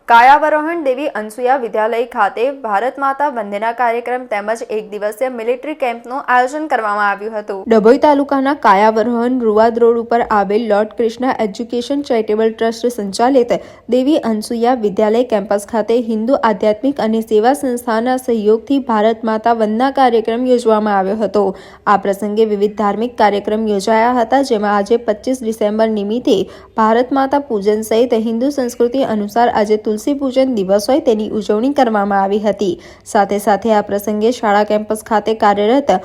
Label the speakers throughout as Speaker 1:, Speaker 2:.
Speaker 1: કાયાવરોહણ દેવી અનસુયા વિદ્યાલય ખાતે ભારત માતા વંદના કાર્યક્રમ તેમજ એક દિવસીય મિલિટરી કેમ્પનું આયોજન કરવામાં આવ્યું હતું। ડભોઈ તાલુકાના કાયાવરોહણ રૂવાદ રોડ ઉપર આવેલ lord Krishna education charitable trust સંચાલિત દેવી અનસુયા વિદ્યાલય કેમ્પસ ખાતે હિન્દુ આધ્યાત્મિક અને સેવા સંસ્થાના સહયોગથી ભારત માતા વંદના કાર્યક્રમ યોજવામાં આવ્યો હતો। આ પ્રસંગે વિવિધ ધાર્મિક કાર્યક્રમ યોજાયા હતા, જેમાં આજે 25 ડિસેમ્બર નિમિત્તે ભારત માતા પૂજન સહિત હિન્દુ સંસ્કૃતિ અનુસાર આજે તુલસી પૂજન દિવસ હોય તેની ઉજવણી કરવામાં આવી હતી। સાથે સાથે આ પ્રસંગે શાળા કેમ્પસ ખાતે કાર્યરત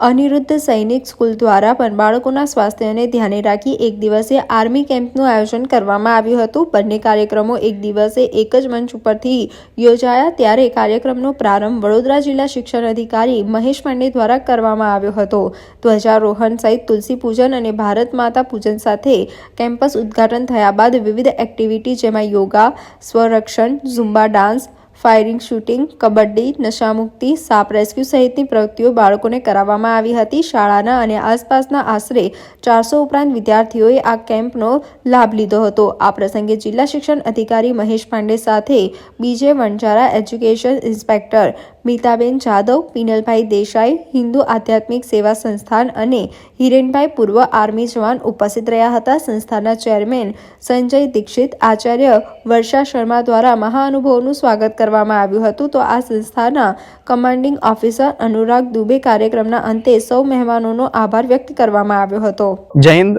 Speaker 1: અનિરુદ્ધ સૈનિક સ્કૂલ દ્વારા પણ બાળકોના સ્વાસ્થ્યને ધ્યાને રાખી એક દિવસીય આર્મી કેમ્પનું આયોજન કરવામાં આવ્યું હતું। બંને કાર્યક્રમો એક દિવસે એક જ મંચ ઉપરથી યોજાયા, ત્યારે કાર્યક્રમનો પ્રારંભ વડોદરા જિલ્લા શિક્ષણ અધિકારી મહેશ પાંડે દ્વારા કરવામાં આવ્યો હતો। ધ્વજારોહણ સહિત તુલસી પૂજન અને ભારત માતા પૂજન સાથે કેમ્પસ ઉદ્ઘાટન થયા બાદ વિવિધ એક્ટિવિટી જેમાં યોગા, સ્વરક્ષણ, zumba dance, firing, shooting, kabaddi, નશામુક્તિ, સાપ રેસ્ક્યુ સહિતની પ્રવૃત્તિઓ બાળકોને કરાવવામાં આવી હતી। શાળાના અને આસપાસના આશરે 400 ઉપરાંત વિદ્યાર્થીઓએ આ કેમ્પનો લાભ લીધો હતો। આ પ્રસંગે જિલ્લા શિક્ષણ અધિકારી મહેશ પાંડે સાથે બીજે વણઝારા એજ્યુકેશન ઇન્સ્પેક્ટર મીતાબેન જાદવ, પિનલભાઈ દેસાઈ, હિન્દુ આધ્યાત્મિક સેવા સંસ્થાન અને હિરેનભાઈ પૂર્વ આર્મી જવાન ઉપસ્થિત રહ્યા હતા। સંસ્થાના ચેરમેન સંજય દીક્ષિત, આચાર્ય વર્ષા શર્મા દ્વારા મહાનુભાવોનું સ્વાગત કરવામાં આવ્યું હતું। તો આ સંસ્થાના કમાન્ડિંગ ઓફિસર અનુરાગ દુબે કાર્યક્રમના અંતે સૌ મહેમાનોનો આભાર વ્યક્ત કરવામાં આવ્યો હતો।
Speaker 2: जय हिंद।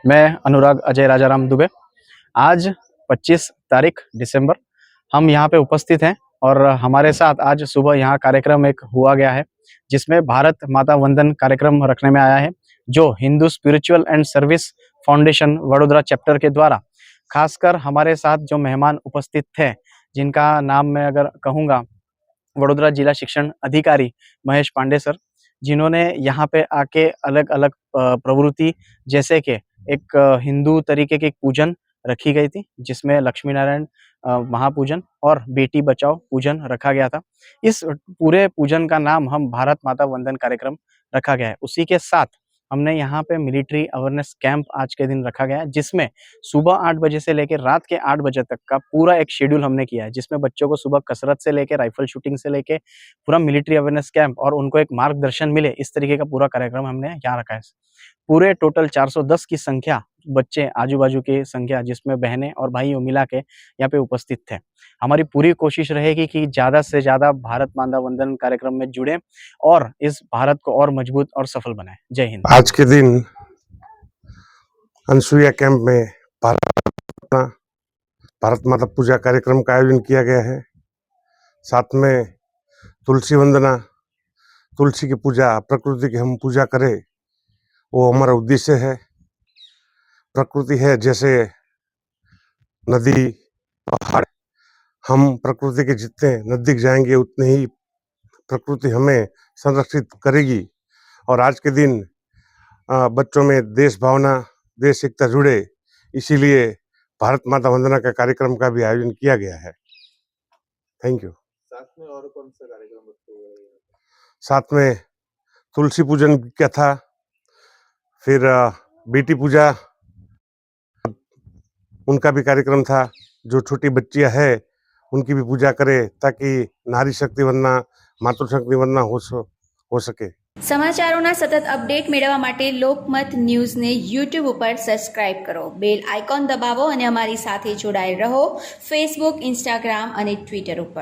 Speaker 2: मैं अनुराग अजय राजाराम दुबे। आज 25 तारीख दिसंबर हम यहाँ पे उपस्थित हैं और हमारे साथ आज सुबह यहाँ कार्यक्रम एक हुआ गया है, जिसमें भारत माता वंदन कार्यक्रम रखने में आया है, जो Hindu spiritual and service foundation Vadodara chapter के द्वारा खासकर हमारे साथ जो मेहमान उपस्थित थे, जिनका नाम मैं अगर कहूँगा वडोदरा जिला शिक्षण अधिकारी महेश पांडे सर, जिन्होंने यहाँ पे आके अलग अलग प्रवृत्ति जैसे कि एक हिंदू तरीके की पूजन रखी गई थी, जिसमें लक्ष्मी नारायण महापूजन और बेटी बचाओ पूजन रखा गया था। इस पूरे पूजन का नाम हम भारत माता वंदन कार्यक्रम रखा गया है। उसी के साथ हमने यहाँ पे मिलिट्री अवेयरनेस कैंप आज के दिन रखा गया है, जिसमें सुबह 8 बजे से लेकर रात के 8 बजे तक का पूरा एक शेड्यूल हमने किया है, जिसमें बच्चों को सुबह कसरत से लेकर राइफल शूटिंग से लेकर पूरा मिलिट्री अवेयरनेस कैंप और उनको एक मार्गदर्शन मिले, इस तरीके का पूरा कार्यक्रम हमने यहाँ रखा है। पूरे टोटल 410 की संख्या बच्चे, आजू बाजू की संख्या, जिसमें बहनें और भाइयों मिला के यहाँ पे उपस्थित थे। हमारी पूरी कोशिश रहेगी कि ज़्यादा से ज़्यादा भारत माता वंदन कार्यक्रम में जुड़े और इस भारत को और मजबूत और सफल बनाए। जय हिंद।
Speaker 3: आज के दिन अनसुईया कैंप में भारत माता पूजा कार्यक्रम का आयोजन किया गया है। साथ में तुलसी वंदना, तुलसी की पूजा, प्रकृति की हम पूजा करें, वो हमारा उद्देश्य है। प्रकृति है जैसे नदी, पहाड़, हम प्रकृति के जितने नजदीक जाएंगे उतने ही प्रकृति हमें संरक्षित करेगी। और आज के दिन बच्चों में देश भावना, देश एकता जुड़े, इसीलिए भारत माता वंदना का कार्यक्रम का भी आयोजन किया गया है। Thank you.
Speaker 4: साथ में और कौन सा कार्यक्रम रखे हुए हैं?
Speaker 3: साथ में तुलसी पूजन क्या था, फिर बेटी पूजा उनका भी कार्यक्रम था। जो छोटी बच्चियां है उनकी भी पूजा करें, ताकि नारी शक्ति वंदना, मातृशक्ति वंदना हो सके।
Speaker 5: સમાચારોના સતત અપડેટ મેળવવા માટે લોકમત ન્યૂઝને યુટ્યુબ ઉપર સબસ્ક્રાઇબ કરો, બેલ આઇકોન દબાવો અને અમારી સાથે જોડાયેલ રહો ફેસબુક, ઇન્સ્ટાગ્રામ અને ટ્વિટર ઉપર।